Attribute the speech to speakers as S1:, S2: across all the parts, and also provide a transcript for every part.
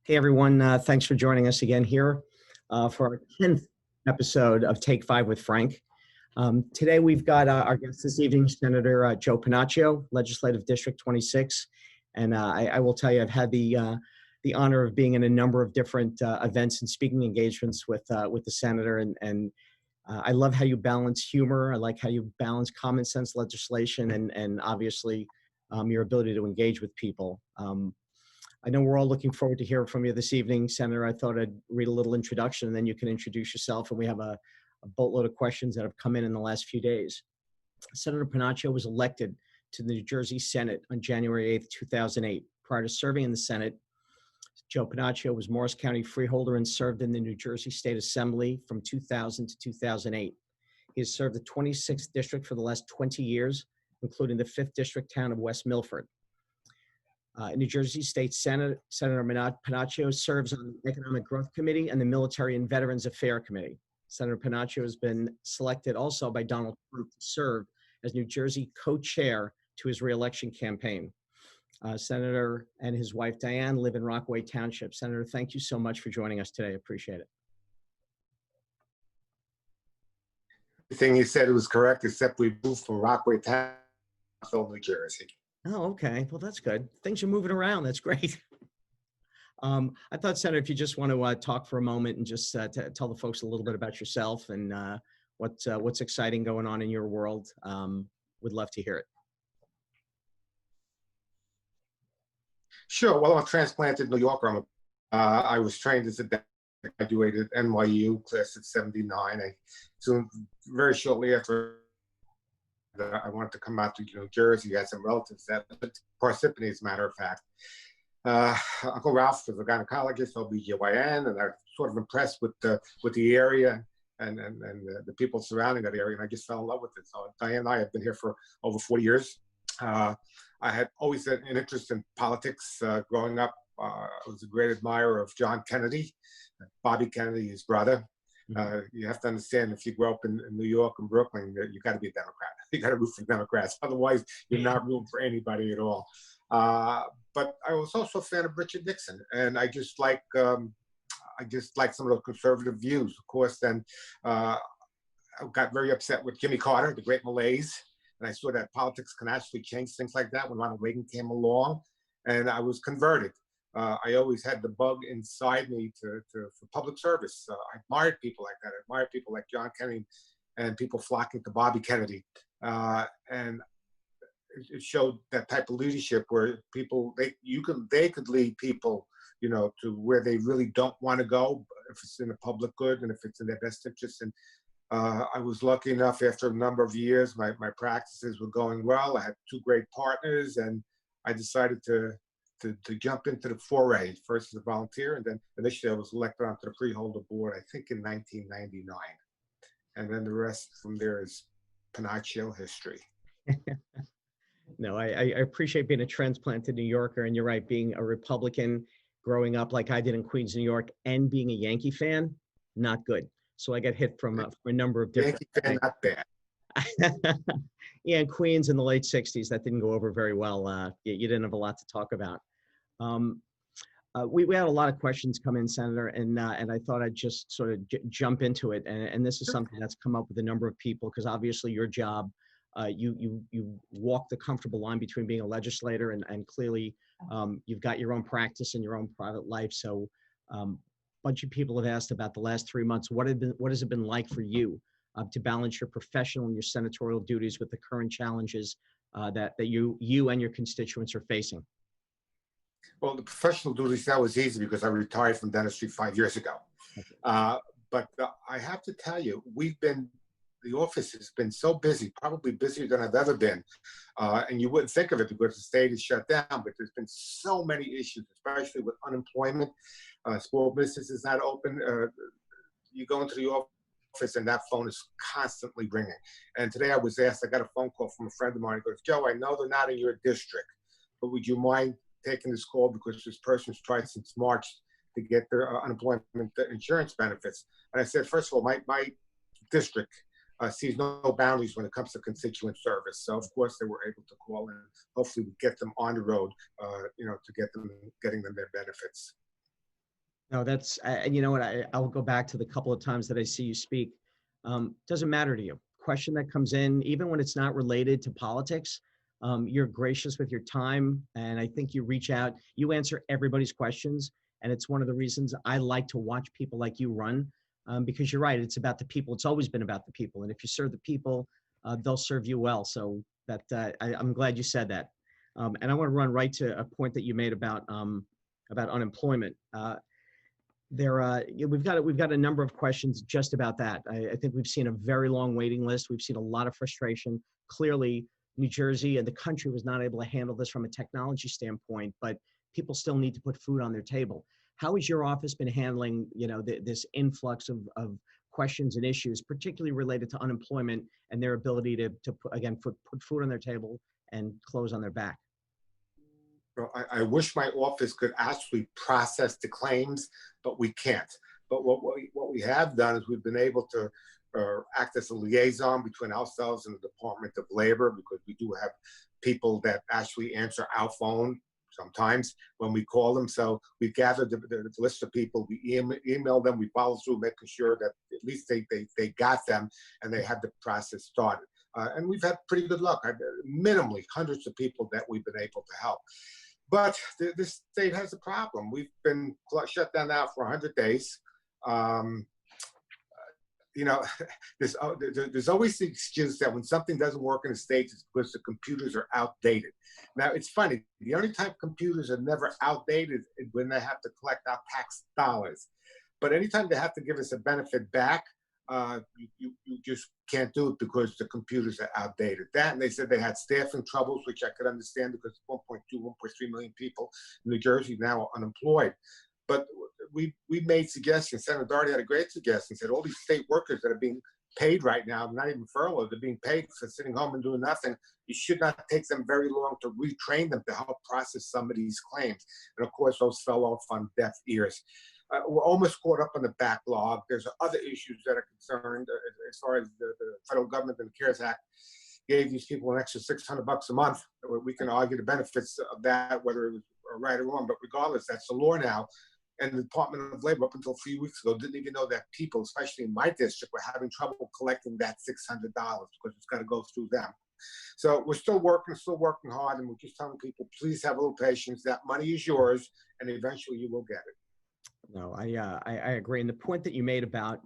S1: Hey, everyone. Thanks for joining us again here for our 10th episode of Take Five with Frank. Today, we've got our guest this evening, Senator Joe Pennacchio, Legislative District 26. And I will tell you, I've had the honor of being in a number of different events and speaking engagements with the senator. And I love how you balance humor. I like how you balance common sense legislation and obviously your ability to engage with people. I know we're all looking forward to hearing from you this evening, Senator. I thought I'd read a little introduction and then you can introduce yourself. And we have a boatload of questions that have come in the last few days. Senator Pennacchio was elected to the New Jersey Senate on January 8th, 2008. Prior to serving in the Senate, Joe Pennacchio was Morris County freeholder and served in the New Jersey State Assembly from 2000 to 2008. He has served the 26th district for the last 20 years, including the 5th district town of West Milford. In New Jersey State Senate, Senator Pennacchio serves on the Economic Growth Committee and the Military and Veterans Affairs Committee. Senator Pennacchio has been selected also by Donald Trump to serve as New Jersey co-chair to his reelection campaign. Senator and his wife, Diane, live in Rockaway Township. Senator, thank you so much for joining us today. I appreciate it.
S2: Everything you said was correct, except we moved from Rockaway Township, New Jersey.
S1: Oh, okay. Well, that's good. Things are moving around. That's great. I thought, Senator, if you just want to talk for a moment and just tell the folks a little bit about yourself and what's exciting going on in your world, would love to hear it.
S2: Sure. Well, I'm a transplanted New Yorker. I was trained as a dentist. I graduated at NYU, class of '79. Very shortly after I wanted to come out to New Jersey. I had some relatives that Parsippany, as a matter of fact. Uncle Ralph was a gynecologist, OBGYN, and I was sort of impressed with the area and the people surrounding that area, and I just fell in love with it. So Diane and I have been here for over 40 years. I had always had an interest in politics growing up. I was a great admirer of John Kennedy, Bobby Kennedy, his brother. You have to understand, if you grow up in New York and Brooklyn, you got to be a Democrat. You got to root for Democrats. Otherwise, you're not rooting for anybody at all. But I was also a fan of Richard Nixon, and I just like some of the conservative views. Of course, then I got very upset with Jimmy Carter, the great malaise, and I saw that politics can actually change things like that when Ronald Reagan came along, and I was converted. I always had the bug inside me for public service. I admired people like that. I admired people like John Kennedy and people flocking to Bobby Kennedy. And it showed that type of leadership where people, they could lead people, to where they really don't want to go, if it's in the public good and if it's in their best interest. And I was lucky enough, after a number of years, my practices were going well. I had two great partners, and I decided to jump into the foray, first as a volunteer, and then initially I was elected onto the freeholder board, I think in 1999. And then the rest from there is Pennacchio history.
S1: No, I appreciate being a transplanted New Yorker, and you're right, being a Republican growing up like I did in Queens, New York, and being a Yankee fan, not good. So I got hit from a number of different
S2: Yankee fan, not bad.
S1: Yeah, in Queens in the late 60s, that didn't go over very well. You didn't have a lot to talk about. We had a lot of questions come in, Senator, and I thought I'd just sort of jump into it. And this is something that's come up with a number of people, because obviously your job, you walk the comfortable line between being a legislator and clearly you've got your own practice and your own private life. So a bunch of people have asked about the last 3 months. What has it been like for you to balance your professional and your senatorial duties with the current challenges that you and your constituents are facing?
S2: Well, the professional duties, that was easy because I retired from dentistry 5 years ago. But I have to tell you, the office has been so busy, probably busier than I've ever been. And you wouldn't think of it because the state is shut down, but there's been so many issues, especially with unemployment. Small business is not open. You go into the office and that phone is constantly ringing. And today I got a phone call from a friend of mine. He goes, Joe, I know they're not in your district, but would you mind taking this call because this person's tried since March to get their unemployment insurance benefits? And I said, first of all, my district sees no boundaries when it comes to constituent service. So of course they were able to call and hopefully we get them on the road, to getting them their benefits.
S1: No, that's, and you know what, I'll go back to the couple of times that I see you speak. Doesn't matter to you. Question that comes in, even when it's not related to politics, you're gracious with your time. And I think you reach out, you answer everybody's questions. And it's one of the reasons I like to watch people like you run, because you're right. It's about the people. It's always been about the people. And if you serve the people, they'll serve you well. So that, I'm glad you said that. And I want to run right to a point that you made about unemployment. We've got a number of questions just about that. I think we've seen a very long waiting list. We've seen a lot of frustration. Clearly, New Jersey and the country was not able to handle this from a technology standpoint, but people still need to put food on their table. How has your office been handling, this influx of questions and issues, particularly related to unemployment and their ability to put, again, put food on their table and clothes on their back?
S2: Well, I wish my office could actually process the claims, but we can't. But what we have done is we've been able to act as a liaison between ourselves and the Department of Labor, because we do have people that actually answer our phone sometimes when we call them. So we gathered the list of people, we email them, we follow through, making sure that at least they got them and they had the process started. And we've had pretty good luck. Minimally hundreds of people that we've been able to help. But this state has a problem. We've been shut down now for 100 days. Um, you know, there's always the excuse that when something doesn't work in the States, it's because the computers are outdated. Now, it's funny. The only time computers are never outdated is when they have to collect our tax dollars. But anytime they have to give us a benefit back, you just can't do it because the computers are outdated. That, and they said they had staffing troubles, which I could understand because 1.2, 1.3 million people in New Jersey now are unemployed. But we made suggestions. Senator Doherty had a great suggestion. Said all these state workers that are being paid right now, not even furloughed, they're being paid for sitting home and doing nothing. It should not take them very long to retrain them to help process some of these claims. And of course, those fell off on deaf ears. We're almost caught up on the backlog. There's other issues that are concerned as far as the federal government and the CARES Act gave these people an extra $600 a month. We can argue the benefits of that, whether it was right or wrong, but regardless, that's the law now. And the Department of Labor, up until a few weeks ago, didn't even know that people, especially in my district, were having trouble collecting that $600 because it's got to go through them. So we're still working hard, and we're just telling people, please have a little patience. That money is yours, and eventually you will get it.
S1: No, I agree. And the point that you made about,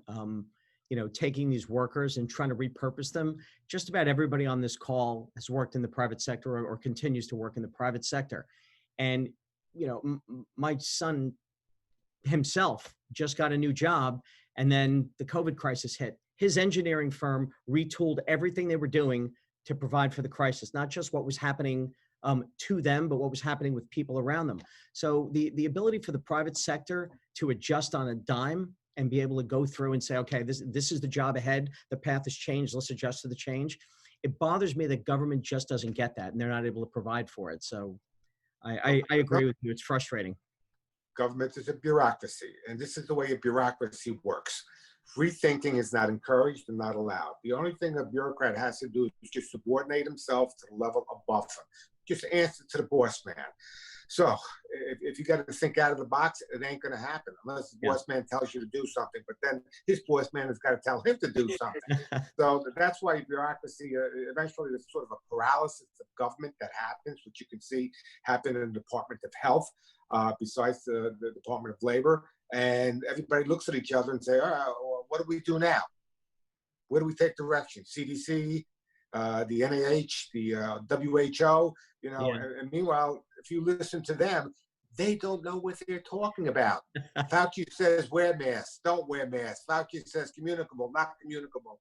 S1: taking these workers and trying to repurpose them, just about everybody on this call has worked in the private sector or continues to work in the private sector. And, my son himself just got a new job, and then the COVID crisis hit. His engineering firm retooled everything they were doing to provide for the crisis, not just what was happening to them, but what was happening with people around them. So the ability for the private sector to adjust on a dime and be able to go through and say, okay, this is the job ahead. The path has changed. Let's adjust to the change. It bothers me that government just doesn't get that and they're not able to provide for it. So I agree with you. It's frustrating.
S2: Government is a bureaucracy, and this is the way a bureaucracy works. Free thinking is not encouraged and not allowed. The only thing a bureaucrat has to do is just subordinate himself to the level above him. Just answer to the boss man. So if you got to think out of the box, it ain't going to happen unless the boss man tells you to do something. But then his boss man has got to tell him to do something. So that's why bureaucracy, eventually there's sort of a paralysis of government that happens, which you can see happen in the Department of Health, besides the Department of Labor. And everybody looks at each other and say, all right, well, what do we do now? Where do we take direction? CDC, the NIH, the WHO, and meanwhile, if you listen to them, they don't know what they're talking about. Fauci says wear masks, don't wear masks. Fauci says communicable, not communicable.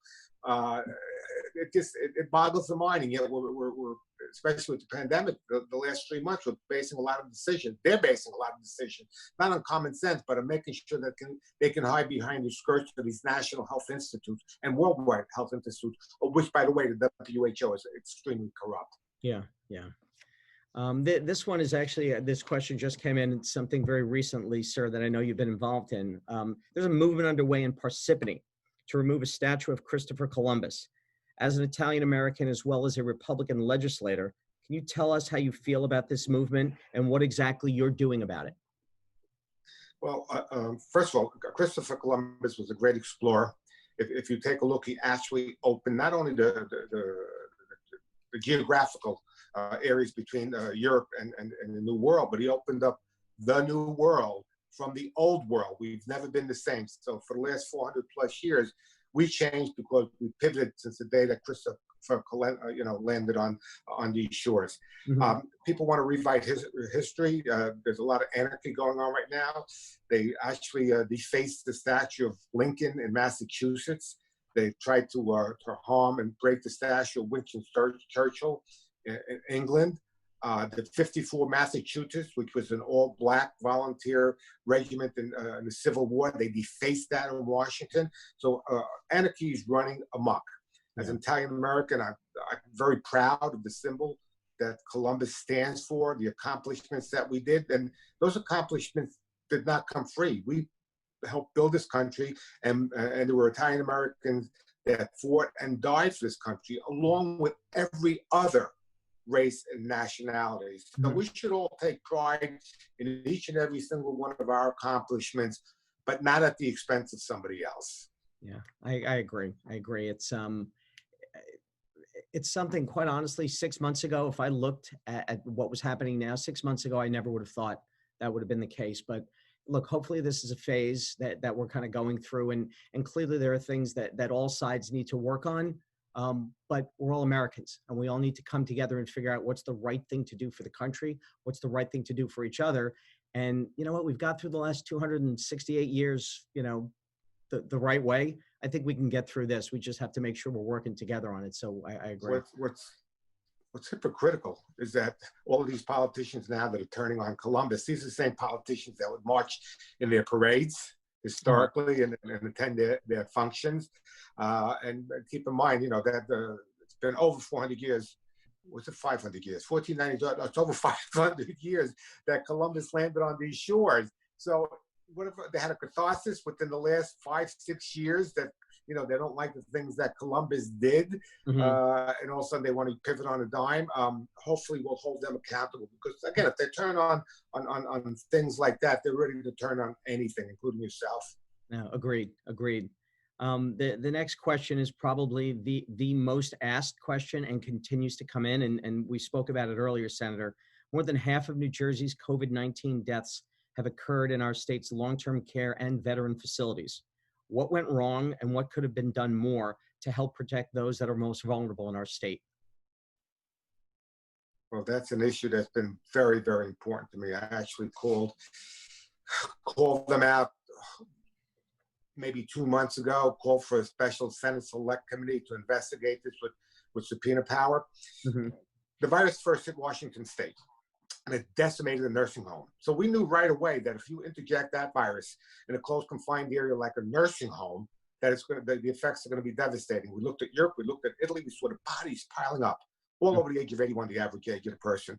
S2: It boggles the mind, and yet we're especially with the pandemic, the last 3 months, we're basing a lot of decisions. They're basing a lot of decisions, not on common sense, but on making sure that they can hide behind the skirts of these national health institutes and worldwide health institutes, of which, by the way, the WHO is extremely corrupt.
S1: Yeah. This one is actually, this question just came in. It's something very recently, sir, that I know you've been involved in. There's a movement underway in Parsippany to remove a statue of Christopher Columbus. As an Italian-American, as well as a Republican legislator, can you tell us how you feel about this movement and what exactly you're doing about it?
S2: Well, first of all, Christopher Columbus was a great explorer. If you take a look, he actually opened not only the geographical areas between Europe and the New World, but he opened up the New World from the Old World. We've never been the same. So for the last 400 plus years, we changed because we pivoted since the day that Christopher landed on these shores.
S1: Mhm.
S2: People want to rewrite history. There's a lot of anarchy going on right now. They actually defaced the statue of Lincoln in Massachusetts. They tried to harm and break the statue of Winston Churchill in England. The 54 Massachusetts, which was an all-black volunteer regiment in the Civil War, they defaced that in Washington. So anarchy is running amok. As an Italian American, I'm very proud of the symbol that Columbus stands for, the accomplishments that we did. And those accomplishments did not come free. We helped build this country, and there were Italian Americans that fought and died for this country, along with every other race and nationality. So we should all take pride in each and every single one of our accomplishments, but not at the expense of somebody else.
S1: Yeah, I agree. I agree. It's something, quite honestly, 6 months ago, if I looked at what was happening now, 6 months ago, I never would have thought that would have been the case. But look, hopefully this is a phase that we're kind of going through, and clearly there are things that all sides need to work on. But we're all Americans, and we all need to come together and figure out what's the right thing to do for the country, what's the right thing to do for each other. And you know what? We've got through the last 268 years, the right way. I think we can get through this. We just have to make sure we're working together on it. So I agree.
S2: What's hypocritical is that all of these politicians now that are turning on Columbus, these are the same politicians that would march in their parades historically and attend their functions. And keep in mind, that it's been over 400 years. Was it 500 years? 1490, it's over 500 years that Columbus landed on these shores. So what if they had a catharsis within the last 5-6 years that they don't like the things that Columbus did, and all of a sudden they want to pivot on a dime? Hopefully we'll hold them accountable, because again, if they turn on things like that, they're ready to turn on anything, including yourself.
S1: No, agreed. The next question is probably the most asked question and continues to come in, and we spoke about it earlier, Senator. More than half of New Jersey's COVID-19 deaths have occurred in our state's long-term care and veteran facilities. What went wrong, and what could have been done more to help protect those that are most vulnerable in our state?
S2: Well, that's an issue that's been very, very important to me. I actually called them out maybe 2 months ago, called for a special Senate Select Committee to investigate this with subpoena power. The virus first hit Washington State, and it decimated a nursing home. So we knew right away that if you interject that virus in a closed confined area like a nursing home, that the effects are going to be devastating. We looked at Europe, we looked at Italy, we saw the bodies piling up all over the age of 81, the average age of the person.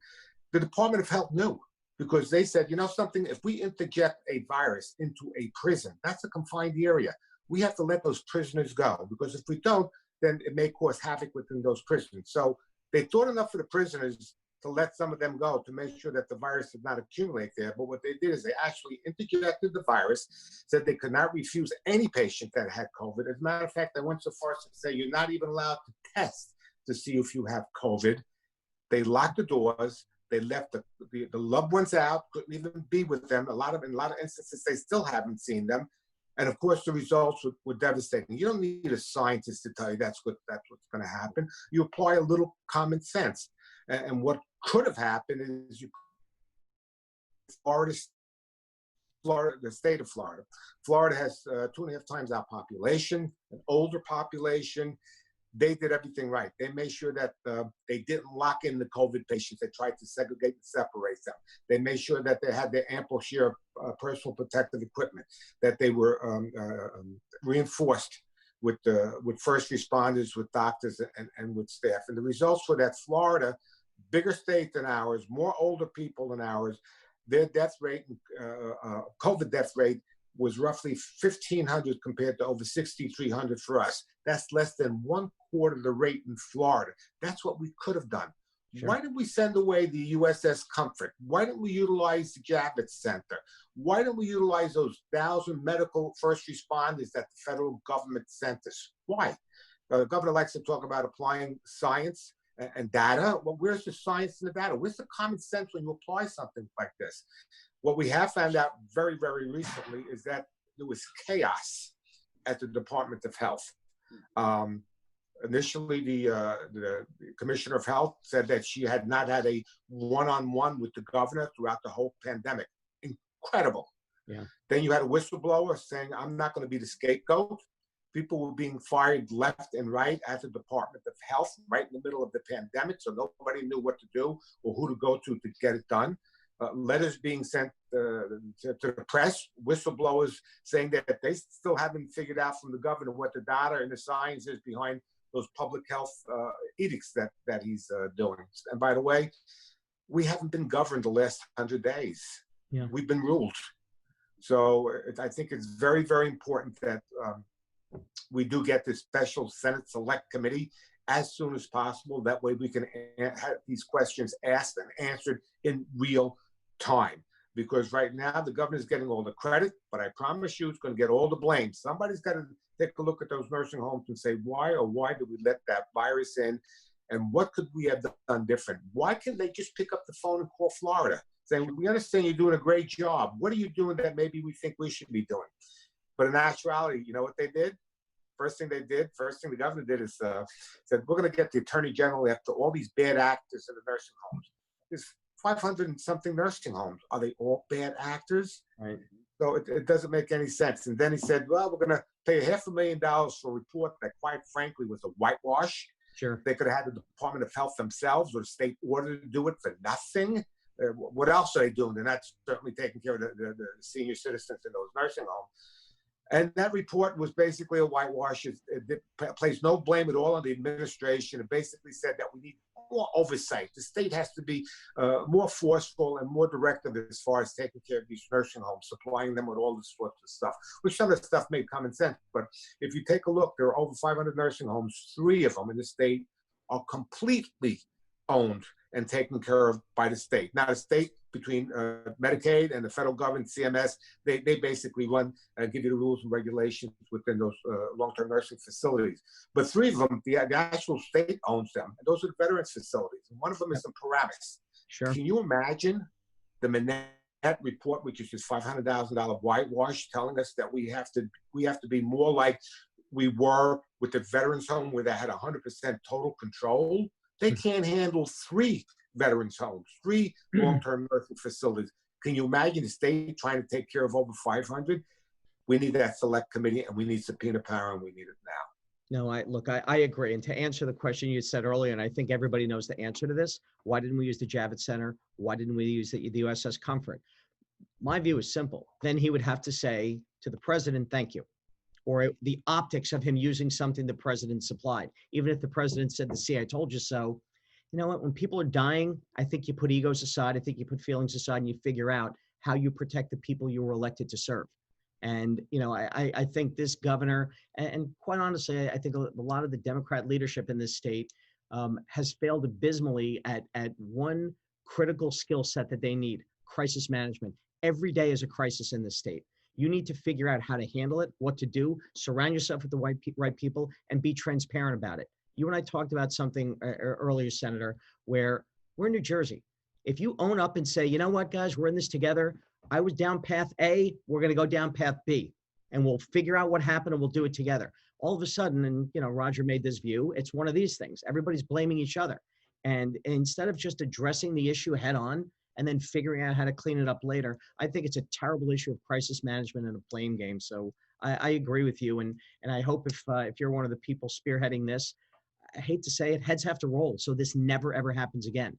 S2: The Department of Health knew, because they said, something, if we interject a virus into a prison, that's a confined area. We have to let those prisoners go, because if we don't, then it may cause havoc within those prisons. So they thought enough for the prisoners to let some of them go, to make sure that the virus did not accumulate there. But what they did is they actually interjected the virus, said they could not refuse any patient that had COVID. As a matter of fact, they went so far as to say you're not even allowed to test to see if you have COVID. They locked the doors. They left the loved ones out, couldn't even be with them. In a lot of instances, they still haven't seen them. And of course, the results were devastating. You don't need a scientist to tell you that's what's going to happen. You apply a little common sense. And what could have happened is Florida, the state of Florida. Florida has 2.5 times our population, an older population. They did everything right. They made sure that they didn't lock in the COVID patients. They tried to segregate and separate them. They made sure that they had their ample share of personal protective equipment, that they were reinforced with first responders, with doctors, and with staff. And the results were that Florida, bigger state than ours, more older people than ours, their death rate, COVID death rate, was roughly 1,500 compared to over 6,300 for us. That's less than 1/4 the rate in Florida. That's what we could have done.
S1: Sure.
S2: Why did we send away the USS Comfort? Why didn't we utilize the Javits Center? Why didn't we utilize those 1,000 medical first responders that the federal government sent us? Why? The governor likes to talk about applying science and data. Well, where's the science and the data? Where's the common sense when you apply something like this? What we have found out very, very recently is that there was chaos at the Department of Health. Initially, the Commissioner of Health said that she had not had a one-on-one with the governor throughout the whole pandemic. Incredible.
S1: Yeah.
S2: Then you had a whistleblower saying, I'm not going to be the scapegoat. People were being fired left and right at the Department of Health right in the middle of the pandemic, so nobody knew what to do or who to go to get it done. Letters being sent to the press, whistleblowers saying that they still haven't figured out from the governor what the data and the science is behind those public health edicts that he's doing. And by the way, we haven't been governed the last 100 days.
S1: Yeah.
S2: We've been ruled. So I think it's very, very important that we do get this special Senate Select Committee as soon as possible. That way we can have these questions asked and answered in real time. Because right now the governor's getting all the credit, but I promise you it's going to get all the blame. Somebody's got to take a look at those nursing homes and say, why did we let that virus in? And what could we have done different? Why can't they just pick up the phone and call Florida? Saying, we understand you're doing a great job. What are you doing that maybe we think we should be doing? But in actuality, you know what they did? First thing the governor did is said, we're going to get the attorney general after all these bad actors in the nursing homes. There's 500 and something nursing homes. Are they all bad actors?
S1: Right.
S2: So it doesn't make any sense. And then he said, well, we're going to pay $500,000 for a report that quite frankly was a whitewash.
S1: Sure.
S2: They could have had the Department of Health themselves or the state order to do it for nothing. What else are they doing? They're not certainly taking care of the senior citizens in those nursing homes. And that report was basically a whitewash. It placed no blame at all on the administration. It basically said that we need more oversight. The state has to be more forceful and more directive as far as taking care of these nursing homes, supplying them with all this sorts of stuff, which some of the stuff made common sense. But if you take a look, there are over 500 nursing homes. 3 of them in the state are completely owned and taken care of by the state. Now, the state, between Medicaid and the federal government, CMS, they basically run and give you the rules and regulations within those long-term nursing facilities. But 3 of them, the actual state owns them. And those are the veterans facilities. And one of them is in Paramus.
S1: Sure.
S2: Can you imagine the Manette report, which is this $500,000 whitewash, telling us that we have to be more like we were with the veterans home where they had 100% total control? They can't handle 3 veterans homes, 3 long-term nursing facilities. Can you imagine the state trying to take care of over 500? We need that select committee, and we need subpoena power, and we need it now.
S1: No, I agree. And to answer the question you said earlier, and I think everybody knows the answer to this, why didn't we use the Javits Center? Why didn't we use the USS Comfort? My view is simple. Then he would have to say to the president, thank you. Or the optics of him using something the president supplied. Even if the president said, see, I told you so. You know what? When people are dying, I think you put egos aside. I think you put feelings aside and you figure out how you protect the people you were elected to serve. And, you know, I think this governor, and quite honestly, I think a lot of the Democrat leadership in this state has failed abysmally at one critical skill set that they need, crisis management. Every day is a crisis in this state. You need to figure out how to handle it, what to do, surround yourself with the right people, and be transparent about it. You and I talked about something earlier, Senator, where we're in New Jersey. If you own up and say, you know what, guys, we're in this together. I was down path A, we're going to go down path B, and we'll figure out what happened and we'll do it together. All of a sudden, and you know, Roger made this view, it's one of these things. Everybody's blaming each other. And instead of just addressing the issue head on, and then figuring out how to clean it up later. I think it's a terrible issue of crisis management and a blame game. So I agree with you. And I hope if you're one of the people spearheading this, I hate to say it, heads have to roll. So this never, ever happens again.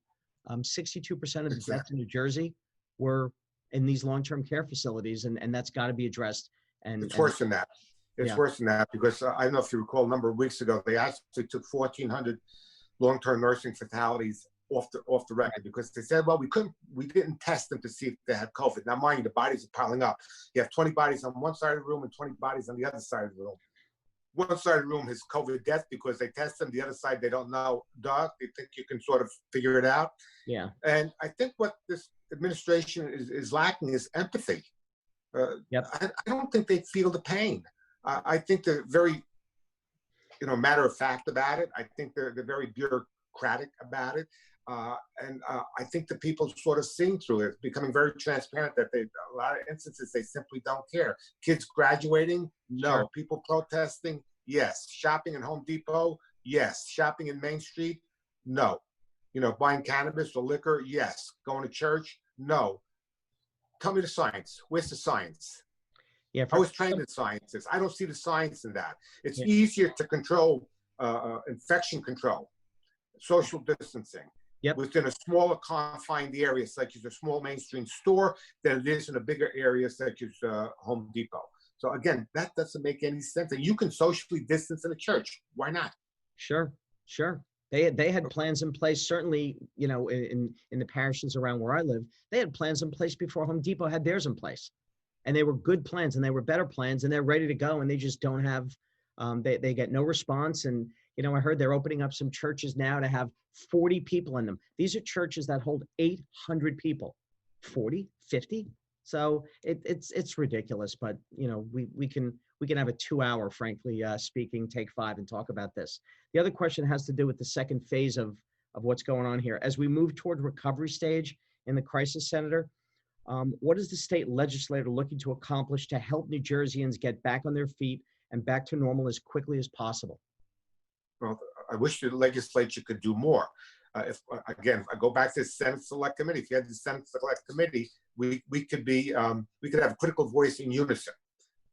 S1: 62% of the deaths in New Jersey were in these long-term care facilities, and that's got to be addressed. And
S2: it's worse than that. It's worse than that because I don't know if you recall a number of weeks ago, they actually took 1,400 long-term nursing fatalities off the record because they said, well, we didn't test them to see if they had COVID. Now, mind you, the bodies are piling up. You have 20 bodies on one side of the room and 20 bodies on the other side of the room. one side of the room has COVID death because they test them. The other side, they don't know. Doc, they think you can sort of figure it out.
S1: Yeah.
S2: And I think what this administration is lacking is empathy.
S1: Yep.
S2: I don't think they feel the pain. I think they're very, matter of fact about it. I think they're very bureaucratic about it. I think the people sort of seeing through it, becoming very transparent that a lot of instances, they simply don't care. Kids graduating, no.
S1: Sure.
S2: People protesting, yes. Shopping in Home Depot, yes. Shopping in Main Street, no. Buying cannabis or liquor, yes. Going to church, no. Tell me the science. Where's the science?
S1: Yeah.
S2: I was trained in sciences. I don't see the science in that. It's
S1: Yeah.
S2: easier to control infection control, social distancing.
S1: Yep.
S2: Within a smaller confined area, such as a small mainstream store, than it is in a bigger area, such as Home Depot. So again, that doesn't make any sense. And you can socially distance in a church. Why not?
S1: Sure. They had plans in place. Certainly, in the parishes around where I live, they had plans in place before Home Depot had theirs in place, and they were good plans and they were better plans and they're ready to go, and they just don't have. They get no response. And I heard they're opening up some churches now to have 40 people in them. These are churches that hold 800 people, 40, 50. So it's ridiculous. But we can have a 2-hour, frankly speaking, take 5 and talk about this. The other question has to do with the second phase of what's going on here as we move toward recovery stage in the crisis, Senator. What is the state legislature looking to accomplish to help New Jerseyans get back on their feet and back to normal as quickly as possible?
S2: Well, I wish the legislature could do more. If I go back to the Senate Select Committee. If you had the Senate Select Committee, we could have a critical voice in unison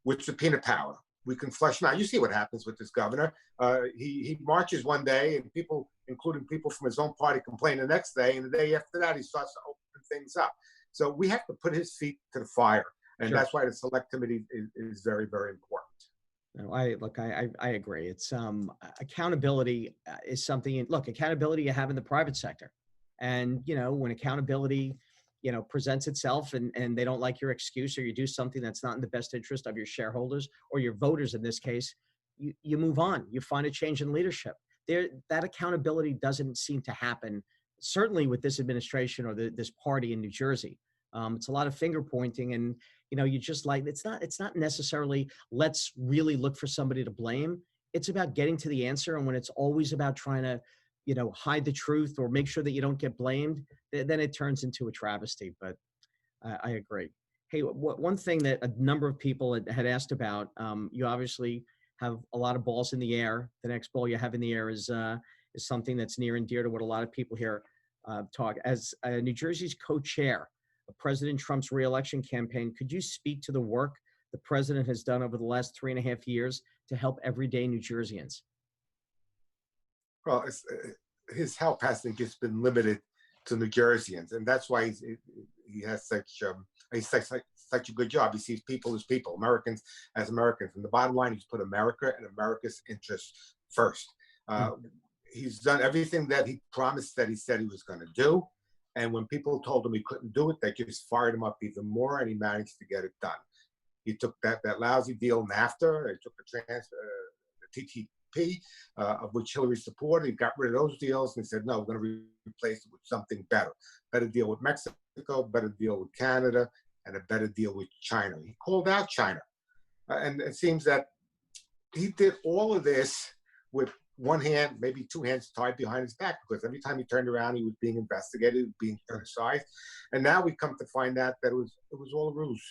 S2: with subpoena power. We can flesh them out. You see what happens with this governor. He marches one day, and people, including people from his own party, complain the next day, and the day after that, he starts to open things up. So we have to put his feet to the fire, and
S1: Sure.
S2: That's why the Select Committee is very, very important.
S1: No, I agree. It's accountability is something. Look, accountability you have in the private sector, and when accountability, presents itself, and they don't like your excuse, or you do something that's not in the best interest of your shareholders or your voters in this case, you move on. You find a change in leadership. That accountability doesn't seem to happen. Certainly with this administration or this party in New Jersey. It's a lot of finger pointing, and you just it's not necessarily let's really look for somebody to blame. It's about getting to the answer, and when it's always about trying to hide the truth or make sure that you don't get blamed, then it turns into a travesty. But I agree. Hey, one thing that a number of people had asked about, you obviously have a lot of balls in the air. The next ball you have in the air is something that's near and dear to what a lot of people here talk. As New Jersey's co-chair of President Trump's reelection campaign, could you speak to the work the president has done over the last 3.5 years to help everyday New Jerseyans?
S2: Well, his help hasn't just been limited to New Jerseyans, and that's why he has such a good job. He sees people as people, Americans as Americans, and the bottom line, he's put America and America's interests first. He's done everything that he promised that he said he was going to do, and when people told him he couldn't do it, they just fired him up even more, and he managed to get it done. He took that lousy deal NAFTA, he took the TTP, of which Hillary supported. He got rid of those deals and said, no, we're going to replace it with something better. Better deal with Mexico, better deal with Canada, and a better deal with China. He called out China. And it seems that he did all of this with one hand, maybe two hands tied behind his back, because every time he turned around, he was being investigated, being criticized. And now we come to find out that it was all a ruse.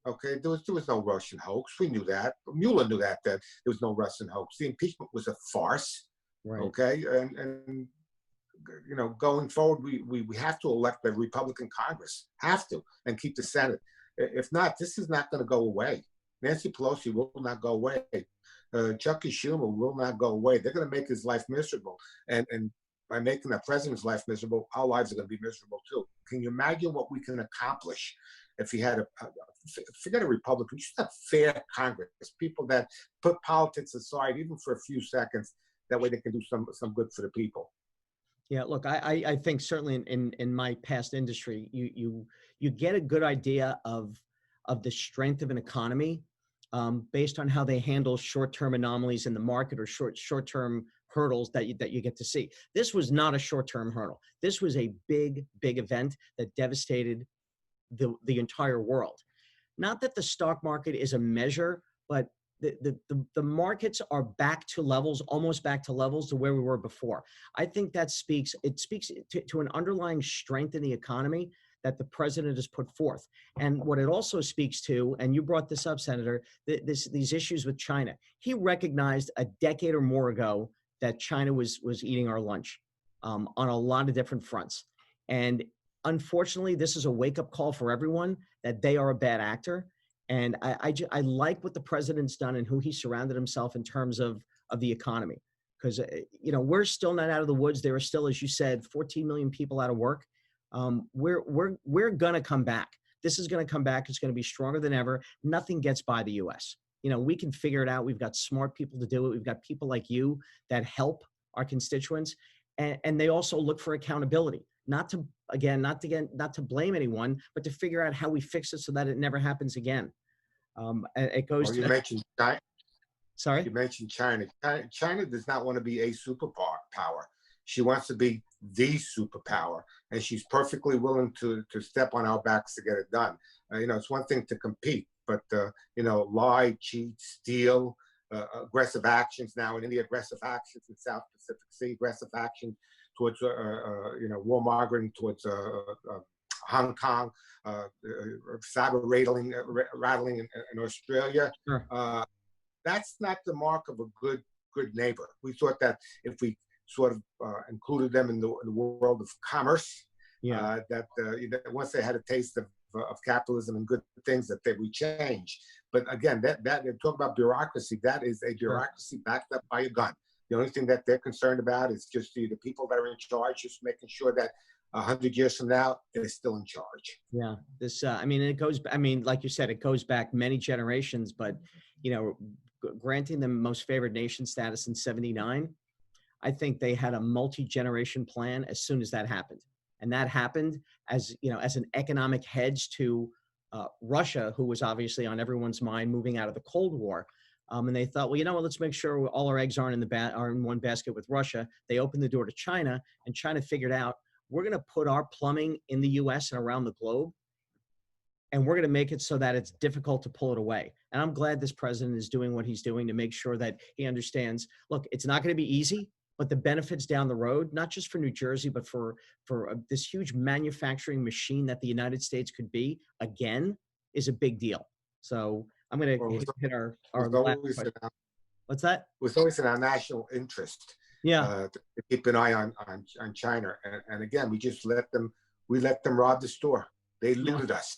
S2: Okay, there was no Russian hoax. We knew that. Mueller knew that there was no Russian hoax. The impeachment was a farce.
S1: Right.
S2: Okay, and going forward, we have to elect a Republican Congress, have to, and keep the Senate. If not, this is not going to go away. Nancy Pelosi will not go away. Chuck Schumer will not go away. They're going to make his life miserable, and by making the president's life miserable, our lives are going to be miserable too. Can you imagine what we can accomplish if he had forget a Republican, just a fair Congress, people that put politics aside even for a few seconds. That way they can do some good for the people.
S1: Yeah, look, I think certainly in my past industry, you get a good idea of the strength of an economy based on how they handle short-term anomalies in the market or short-term hurdles that you get to see. This was not a short-term hurdle. This was a big event that devastated the entire world. Not that the stock market is a measure, but the markets are back to levels, almost back to levels to where we were before. I think that speaks to an underlying strength in the economy that the president has put forth. And what it also speaks to, and you brought this up, Senator, these issues with China. He recognized a decade or more ago that China was eating our lunch on a lot of different fronts. And unfortunately, this is a wake-up call for everyone that they are a bad actor. And I like what the president's done and who he surrounded himself in terms of the economy. Because, we're still not out of the woods. There are still, as you said, 14 million people out of work. We're going to come back. This is going to come back. It's going to be stronger than ever. Nothing gets by the U.S. We can figure it out. We've got smart people to do it. We've got people like you that help our constituents. And they also look for accountability. Not to blame anyone, but to figure out how we fix it so that it never happens again. It goes
S2: Well,
S1: to.
S2: you mentioned China.
S1: Sorry?
S2: You mentioned China. China does not want to be a superpower. She wants to be the superpower, and she's perfectly willing to step on our backs to get it done. It's one thing to compete, but lie, cheat, steal, aggressive actions now in India, aggressive actions in South Pacific Sea, aggressive action towards warmongering towards Hong Kong, saber rattling in Australia.
S1: Sure.
S2: That's not the mark of a good neighbor. We thought that if we sort of included them in the world of commerce, that once they had a taste of capitalism and good things, that they would change. But again, that talk about bureaucracy, that is a bureaucracy backed up by a gun. The only thing that they're concerned about is just the people that are in charge, just making sure that 100 years from now, they're still in charge.
S1: Yeah, like you said, it goes back many generations, but, granting them most favored nation status in 79, I think they had a multi-generation plan as soon as that happened. And that happened as an economic hedge to Russia, who was obviously on everyone's mind moving out of the Cold War. And they thought, well, let's make sure all our eggs aren't in one basket with Russia. They opened the door to China, and China figured out, we're going to put our plumbing in the U.S. and around the globe, and we're going to make it so that it's difficult to pull it away. And I'm glad this president is doing what he's doing to make sure that he understands, look, it's not going to be easy, but the benefits down the road, not just for New Jersey, but for this huge manufacturing machine that the United States could be, again, is a big deal. So I'm going to hit our last question. What's that?
S2: It was always in our national interest.
S1: Yeah.
S2: To keep an eye on China, and again, we let them rob the store. They looted us,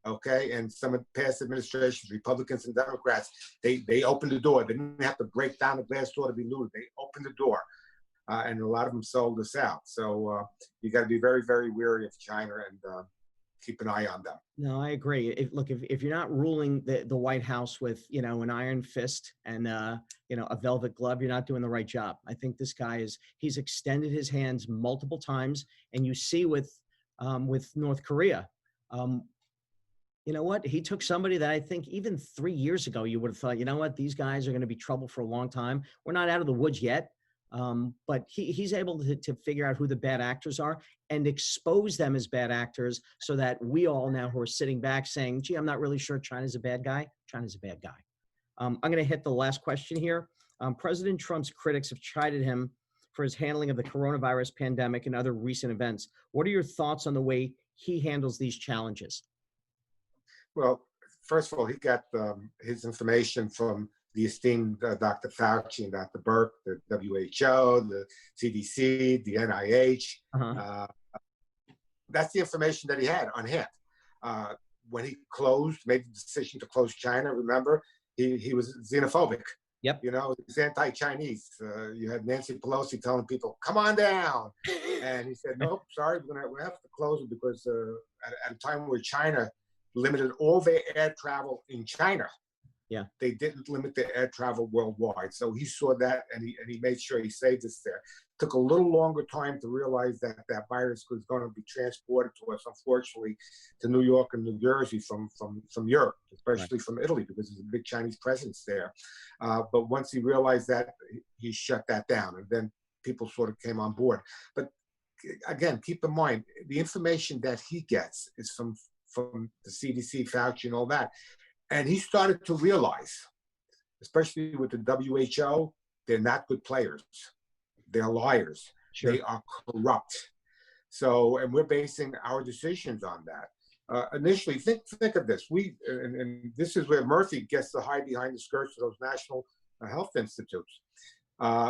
S2: okay. And some of the past administrations, Republicans and Democrats, they opened the door. They didn't have to break down the glass door to be looted. They opened the door, and a lot of them sold us out. So you got to be very, very wary of China and keep an eye on them.
S1: No, I agree. If you're not ruling the White House with an iron fist and a velvet glove, you're not doing the right job. I think this guy he's extended his hands multiple times, and you see with North Korea, you know what? He took somebody that I think even 3 years ago you would have thought, you know what, these guys are going to be trouble for a long time. We're not out of the woods yet. But he's able to figure out who the bad actors are and expose them as bad actors so that we all now who are sitting back saying, gee, I'm not really sure China's a bad guy. China's a bad guy. I'm going to hit the last question here. President Trump's critics have chided him for his handling of the coronavirus pandemic and other recent events. What are your thoughts on the way he handles these challenges?
S2: Well, first of all, he got his information from the esteemed Dr. Fauci and Dr. Burke, the WHO, the CDC, the NIH. That's the information that he had on hand. When he made the decision to close China, remember, he was xenophobic.
S1: Yep.
S2: He's anti-Chinese. You had Nancy Pelosi telling people, come on down. And he said, nope, sorry, we have to close it because at a time where China limited all their air travel in China, they didn't limit the air travel worldwide. So he saw that, and he made sure he saved us there. Took a little longer time to realize that that virus was going to be transported to us, unfortunately, to New York and New Jersey from Europe, especially from Italy, because there's a big Chinese presence there. But once he realized that, he shut that down, and then people sort of came on board. But again, keep in mind, the information that he gets is from the CDC, Fauci, and all that. And he started to realize, especially with the WHO, they're not good players. They're liars.
S1: Sure.
S2: They are corrupt. So, and we're basing our decisions on that. Initially, think of this. And this is where Murphy gets to hide behind the skirts of those national health institutes.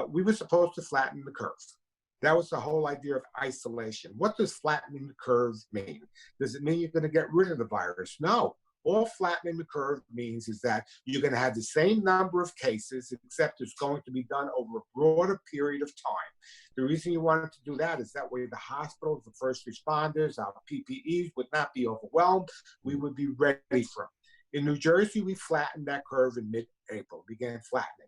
S2: We were supposed to flatten the curve. That was the whole idea of isolation. What does flattening the curve mean? Does it mean you're going to get rid of the virus? No. All flattening the curve means is that you're going to have the same number of cases, except it's going to be done over a broader period of time. The reason you wanted to do that is that way the hospitals, the first responders, our PPEs would not be overwhelmed. We would be ready for them. In New Jersey, we flattened that curve in mid-April, began flattening.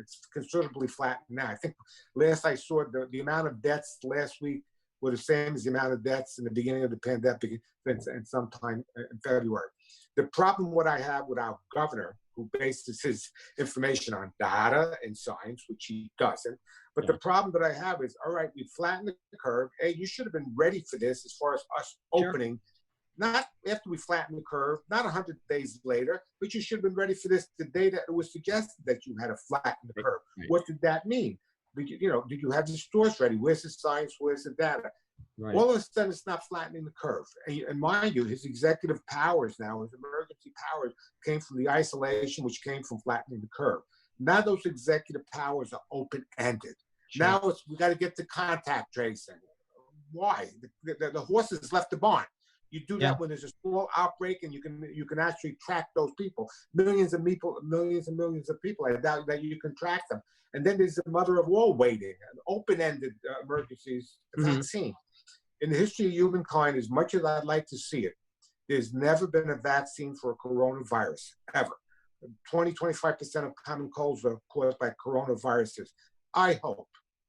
S2: It's considerably flattened now. I think last I saw, the amount of deaths last week were the same as the amount of deaths in the beginning of the pandemic and sometime in February. The problem what I have with our governor, who bases his information on data and science, which he doesn't, but the problem that I have is, all right, we flattened the curve. Hey, you should have been ready for this as far as us opening, not after we flattened the curve, not 100 days later, but you should have been ready for this the day that it was suggested that you had to flatten the curve. What did that mean? Did you have the stores ready? Where's the science? Where's the data?
S1: Right.
S2: All of a sudden, it's not flattening the curve. And mind you, his executive powers now, his emergency powers, came from the isolation, which came from flattening the curve. Now those executive powers are open-ended.
S1: Sure.
S2: Now we got to get to contact tracing. Why? The horses left the barn. You do that when there's a small outbreak, and you can actually track those people. Millions and millions of people. I doubt that you can track them. And then there's the mother of all waiting, an open-ended emergencies, the vaccine. In the history of humankind, as much as I'd like to see it, there's never been a vaccine for a coronavirus, ever. 20-25% of common colds are caused by coronaviruses. I hope,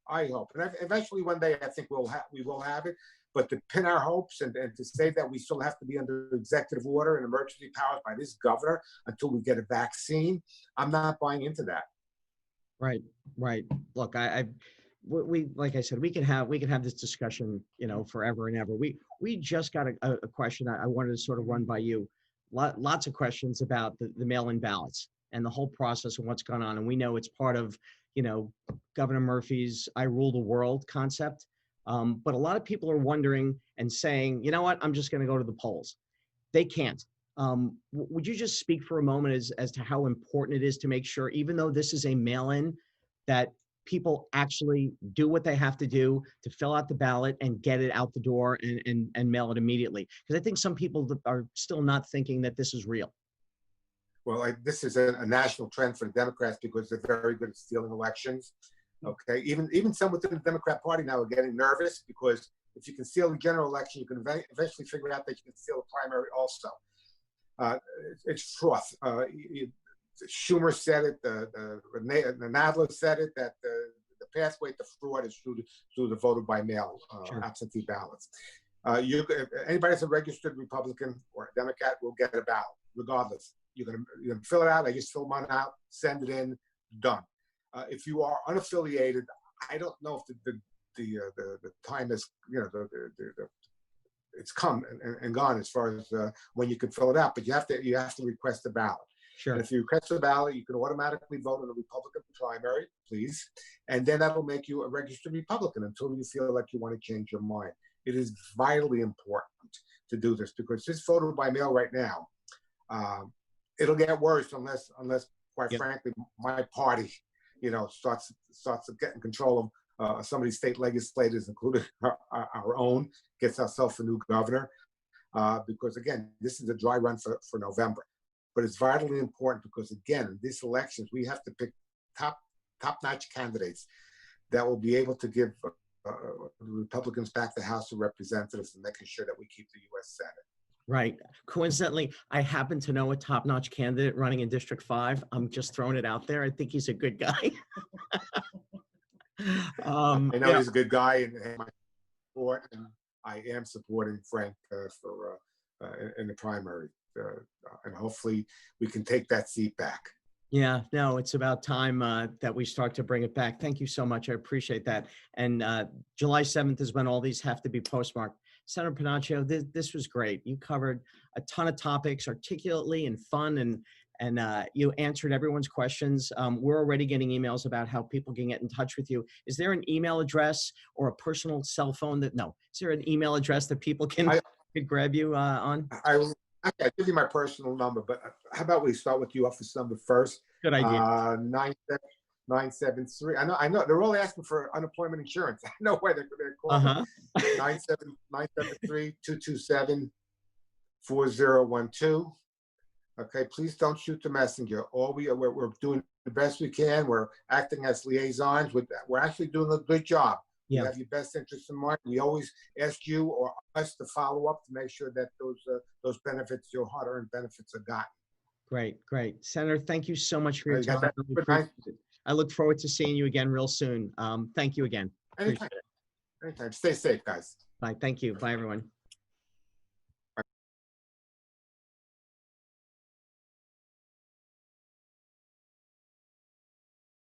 S2: and eventually one day I think we will have it. But to pin our hopes and to say that we still have to be under executive order and emergency powers by this governor until we get a vaccine, I'm not buying into that.
S1: Right. Look, we like I said, we can have this discussion, forever and ever. We just got a question I wanted to sort of run by you. Lots of questions about the mail-in ballots and the whole process and what's going on. And we know it's part of, Governor Murphy's "I rule the world" concept. But a lot of people are wondering and saying, you know what, I'm just going to go to the polls. They can't. Would you just speak for a moment as to how important it is to make sure, even though this is a mail-in, that people actually do what they have to do to fill out the ballot and get it out the door and mail it immediately? Because I think some people are still not thinking that this is real.
S2: Well, this is a national trend for the Democrats because they're very good at stealing elections. Okay, even some within the Democrat Party now are getting nervous because if you can steal the general election, you can eventually figure out that you can steal the primary also. It's froth. Schumer said it. The Nadler said it, that the pathway to fraud is through the voter by mail absentee ballots. Anybody that's a registered Republican or a Democrat will get a ballot, regardless. You're gonna fill it out. I just fill mine out, send it in, done. If you are unaffiliated, I don't know if the time is, it's come and gone as far as when you can fill it out, but you have to request a ballot.
S1: Sure.
S2: And if you request a ballot, you can automatically vote in the Republican primary, please, and then that'll make you a registered Republican until you feel like you want to change your mind. It is vitally important to do this because this voter by mail right now, it'll get worse unless quite frankly, my party, starts getting control of some of these state legislators, including our own, gets ourselves a new governor. Because again, this is a dry run for November. But it's vitally important because again, in these elections, we have to pick top-notch candidates that will be able to give the Republicans back the House of Representatives and making sure that we keep the U.S. Senate.
S1: Right. Coincidentally, I happen to know a top-notch candidate running in District 5. I'm just throwing it out there. I think he's a good guy.
S2: I know
S1: Yeah,
S2: he's a good guy and my support, and I am supporting Frank in the primary. And hopefully we can take that seat back.
S1: yeah, no, it's about time that we start to bring it back. Thank you so much. I appreciate that. And July 7th is when all these have to be postmarked. Senator Pennacchio, this was great. You covered a ton of topics articulately and fun, and you answered everyone's questions. We're already getting emails about how people can get in touch with you. Is there an email address or a personal cell phone that, no, is there an email address that people can
S2: I,
S1: could grab you on?
S2: I'll give you my personal number, but how about we start with the office number first?
S1: Good idea.
S2: 973. I know they're all asking for unemployment insurance. I know why they're calling.
S1: Uh-huh.
S2: 973-227-4012. Okay, please don't shoot the messenger. We're doing the best we can. We're acting as liaisons. We're actually doing a good job. We
S1: Yeah.
S2: have your best interests in mind. We always ask you or us to follow up to make sure that those benefits, your hard-earned benefits, are gotten.
S1: Great, great. Senator, thank you so much for your
S2: You got
S1: time.
S2: that?
S1: Really
S2: Good night.
S1: appreciate it. I look forward to seeing you again real soon. Thank you again.
S2: Anytime.
S1: Appreciate it.
S2: Anytime. Stay safe, guys.
S1: Bye. Thank you. Bye, everyone.